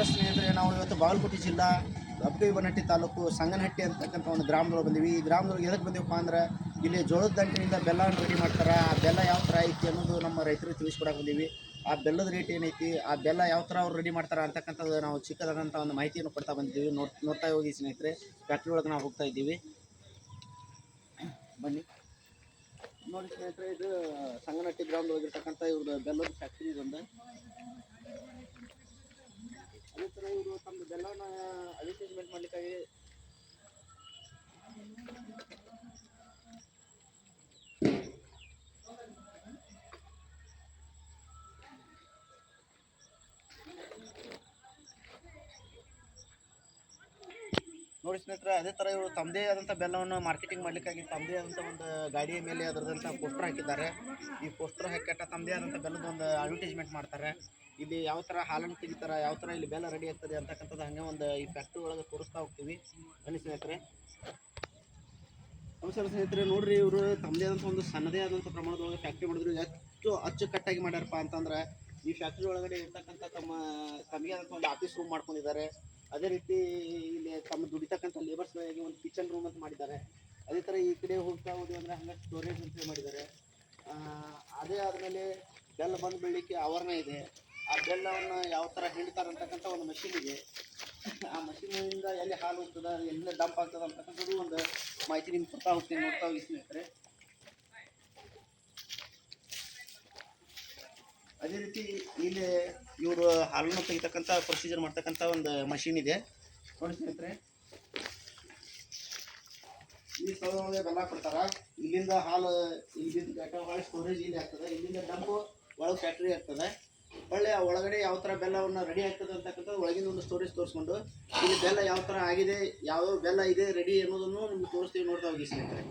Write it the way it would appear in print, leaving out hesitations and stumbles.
ನಮಸ್ಕಾರ ಸ್ನೇಹಿತರೆ, ನಾವು ಇವತ್ತು ಬಾಗಲಕೋಟೆ ಜಿಲ್ಲಾ ಅಬ್ಕೈ-ಬನಹಟ್ಟಿ ತಾಲೂಕು ಸಂಗನಹಟ್ಟಿ ಅಂತಕ್ಕಂಥ ಒಂದು ಗ್ರಾಮದೊಳಗೆ ಬಂದೀವಿ. ಈ ಗ್ರಾಮದೊಳಗೆ ಎದಕ್ಕೆ ಬಂದೀವಪ್ಪ ಅಂದ್ರೆ ಇಲ್ಲಿ ಜೋಳದ ದಂಟಿನಿಂದ ಬೆಲ್ಲವನ್ನು ರೆಡಿ ಮಾಡ್ತಾರೆ. ಆ ಬೆಲ್ಲ ಯಾವ ಥರ ಐತಿ ಅನ್ನೋದು ನಮ್ಮ ರೈತರಿಗೆ ತಿಳಿಸ್ಕೊಡಕ್ಕೆ ಬಂದೀವಿ. ಆ ಬೆಲ್ಲದ ರೇಟ್ ಏನೈತಿ, ಆ ಬೆಲ್ಲ ಯಾವ ಥರ ಅವ್ರು ರೆಡಿ ಮಾಡ್ತಾರೆ ಅಂತಕ್ಕಂಥದ್ದು ನಾವು ಚಿಕ್ಕದಾದಂಥ ಒಂದು ಮಾಹಿತಿಯನ್ನು ಕೊಡ್ತಾ ಬಂದಿದ್ದೀವಿ. ನೋಡ್ತಾ ಹೋಗಿ ಸ್ನೇಹಿತರೆ, ಫ್ಯಾಕ್ಟ್ರಿ ಒಳಗೆ ನಾವು ಹೋಗ್ತಾ ಇದ್ದೀವಿ. ಬನ್ನಿ ನೋಡಿ ಸ್ನೇಹಿತರೆ, ಇದು ಸಂಗನಹಟ್ಟಿ ಗ್ರಾಮದೊಳಗಿರ್ತಕ್ಕಂಥ ಇವ್ರದ್ದು ಬೆಲ್ಲದ ಫ್ಯಾಕ್ಟ್ರಿ ಇದೊಂದು. ಅದೇ ಥರ ಇವರು ತಮ್ಮ ಬೆಲ್ಲನ ಅಡ್ವರ್ಟೈಸ್ಮೆಂಟ್ ಮಾಡಲಿಕ್ಕಾಗಿ ನೋಡಿ ಸ್ನೇಹಿತರೆ, ಅದೇ ಥರ ಇವರು ತಮ್ಮದೇ ಆದಂಥ ಬೆಲ್ಲವನ್ನು ಮಾರ್ಕೆಟಿಂಗ್ ಮಾಡಲಿಕ್ಕಾಗಿ ತಮ್ಮದೇ ಆದಂಥ ಒಂದು ಗಾಡಿಯ ಮೇಲೆ ಅದರದಂಥ ಪೋಸ್ಟರ್ ಹಾಕಿದ್ದಾರೆ. ಈ ಪೋಸ್ಟರ್ ಹಾಕಿಟ್ಟ ತಮ್ಮದೇ ಆದಂಥ ಬೆಲ್ಲದ ಒಂದು ಅಡ್ವರ್ಟೈಸ್ಮೆಂಟ್ ಮಾಡ್ತಾರೆ. ಇಲ್ಲಿ ಯಾವ ಥರ ಹಾಲನ್ನು ತೆಗಿತಾರೆ, ಯಾವ ಥರ ಇಲ್ಲಿ ಬೆಲ್ಲ ರೆಡಿ ಆಗ್ತದೆ ಅಂತಕ್ಕಂಥದ್ದು ಹಾಗೆ ಒಂದು ಈ ಫ್ಯಾಕ್ಟ್ರಿ ಒಳಗೆ ತೋರಿಸ್ತಾ ಹೋಗ್ತೀವಿ. ಬನ್ನಿ ಸ್ನೇಹಿತರೆ. ನಮಸ್ಕಾರ ಸ್ನೇಹಿತರೆ, ನೋಡ್ರಿ, ಇವರು ತಮ್ಮದೇ ಆದಂಥ ಒಂದು ಸಣ್ಣದೇ ಆದಂಥ ಪ್ರಮಾಣದೊಳಗೆ ಫ್ಯಾಕ್ಟ್ರಿ ಮಾಡಿದ್ರು. ಎಷ್ಟು ಅಚ್ಚುಕಟ್ಟಾಗಿ ಮಾಡ್ಯಾರಪ್ಪ ಅಂತಂದ್ರೆ ಈ ಫ್ಯಾಕ್ಟ್ರಿ ಒಳಗಡೆ ಇರ್ತಕ್ಕಂಥ ತಮಗೆ ಆದಂಥ ಒಂದು ಆಫೀಸ್ ರೂಮ್ ಮಾಡ್ಕೊಂಡಿದ್ದಾರೆ. ಅದೇ ರೀತಿ ಇಲ್ಲಿ ತಮ್ಮ ದುಡಿತಕ್ಕಂಥ ಲೇಬರ್ಸ್ಗಳಿಗೆ ಒಂದು ಕಿಚನ್ ರೂಮ್ ಅಂತ ಮಾಡಿದ್ದಾರೆ. ಅದೇ ಥರ ಈ ಕಡೆ ಹೋಗ್ತಾ ಹೋದ್ವಿ ಅಂದರೆ ಹಂಗೆ ಸ್ಟೋರೇಜ್ ಅಂತ ಮಾಡಿದ್ದಾರೆ. ಅದೇ ಆದಮೇಲೆ ಬೆಲ್ಲ ಬಂದು ಬೀಳಲಿಕ್ಕೆ ಆವರಣ ಇದೆ. ಆ ಬೆಲ್ಲವನ್ನು ಯಾವ ಥರ ಹಿಂಡ್ತಾರೆ ಅಂತಕ್ಕಂಥ ಒಂದು ಮಷಿನ್ ಇದೆ. ಆ ಮಷೀನಿಂದ ಎಲ್ಲಿ ಹಾಲು ಹೋಗ್ತದೆ, ಎಲ್ಲಿ ಡಂಪ್ ಆಗ್ತದೆ ಅಂತಕ್ಕಂಥದ್ದು ಒಂದು ಮಾಹಿತಿ ನಿಮ್ಗೆ ಕೊಡ್ತಾ ಹೋಗ್ತೀನಿ. ನೋಡ್ತಾ ಹೋಗಿ ಸ್ನೇಹಿತರೆ. ಅದೇ ರೀತಿ ಇಲ್ಲಿ ಇವರು ಹಾಲನ್ನು ತೆಗಿತಕ್ಕಂಥ ಪ್ರೊಸೀಜರ್ ಮಾಡ್ತಕ್ಕಂಥ ಒಂದು ಮಷೀನ್ ಇದೆ. ನೋಡಿ ಸ್ನೇಹಿತರೆ, ಈ ಸ್ಥಳದೊಳಗೆ ಬೆಲ್ಲ ಕೊಡ್ತಾರ. ಇಲ್ಲಿಂದ ಹಾಲು ಇಲ್ಲಿಂದ ಹೊಳೆ ಸ್ಟೋರೇಜ್ ಇಲ್ಲಿ ಆಗ್ತದೆ. ಇಲ್ಲಿಂದ ಡಂಪು ಒಳಗೆ ಫ್ಯಾಕ್ಟ್ರಿ ಆಗ್ತದೆ. ಒಳ್ಳೆ ಒಳಗಡೆ ಯಾವ ಥರ ಬೆಲ್ಲವನ್ನು ರೆಡಿ ಆಗ್ತದೆ ಅಂತಕ್ಕಂಥದ್ದು ಒಳಗಿಂದ ಒಂದು ಸ್ಟೋರೇಜ್ ತೋರಿಸ್ಕೊಂಡು ಇಲ್ಲಿ ಬೆಲ್ಲ ಯಾವ ಥರ ಆಗಿದೆ, ಯಾವ ಬೆಲ್ಲ ಇದೆ ರೆಡಿ ಅನ್ನೋದನ್ನು ನಿಮ್ಗೆ ತೋರಿಸ್ತೀವಿ. ನೋಡ್ತಾ ಹೋಗಿ ಸ್ನೇಹಿತರೆ.